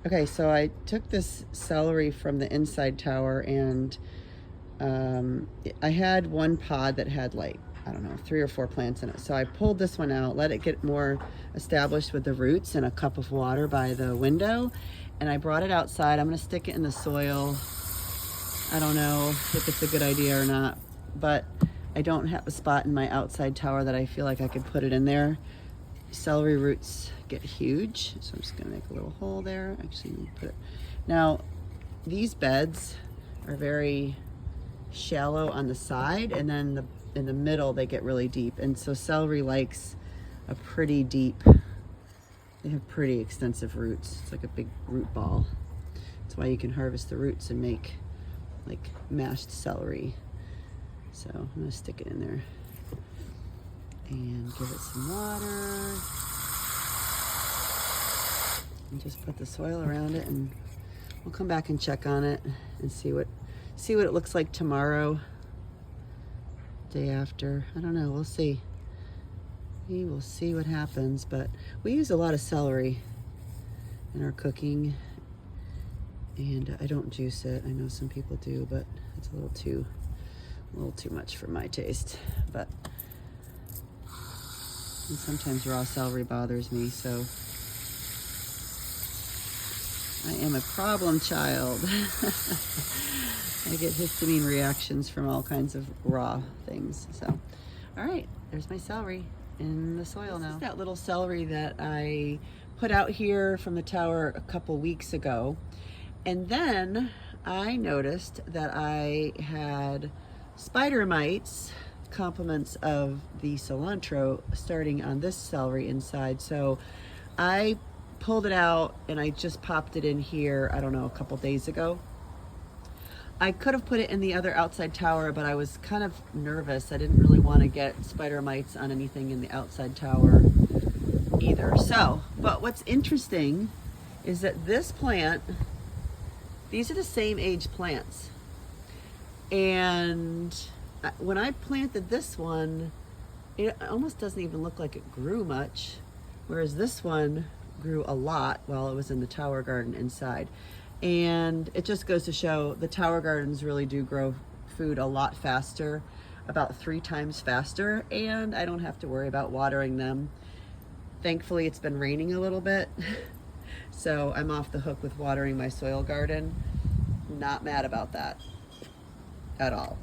Okay, so I took this celery from the inside tower, and I had one pod that had like, I don't know, 3 or 4 plants in it. So I pulled this one out, let it get more established with the roots in a cup of water by the window, and I brought it outside. I'm gonna stick it in the soil. I don't know if it's a good idea or not, but I don't have a spot in my outside tower that I feel like I could put it in there. Celery roots get huge, so I'm just gonna make a little hole there. Actually, I'm gonna put it. Now, these beds are very shallow on the side, and then in the middle they get really deep. And so celery likes a pretty deep. They have pretty extensive roots. It's like a big root ball. That's why you can harvest the roots and make like mashed celery. So I'm gonna stick it in there and give it some water, and just put the soil around it, and we'll come back and check on it and see what it looks like tomorrow, day after. I don't know, we'll see. We will see what happens, but we use a lot of celery in our cooking, and I don't juice it. I know some people do, but it's a little too much for my taste. But and sometimes raw celery bothers me, so I am a problem child. I get histamine reactions from all kinds of raw things. So, all right, there's my celery in the soil now. This is that little celery that I put out here from the tower a couple weeks ago. And then I noticed that I had spider mites, compliments of the cilantro, starting on this celery inside. So I pulled it out and I just popped it in here, I don't know, a couple days ago. I could have put it in the other outside tower, but I was kind of nervous. I didn't really want to get spider mites on anything in the outside tower either. So, but what's interesting is that this plant, these are the same age plants. And when I planted this one, it almost doesn't even look like it grew much, whereas this one grew a lot while it was in the tower garden inside. And it just goes to show the tower gardens really do grow food a lot faster, about 3 times faster, and I don't have to worry about watering them. Thankfully, it's been raining a little bit, so I'm off the hook with watering my soil garden. Not mad about that at all.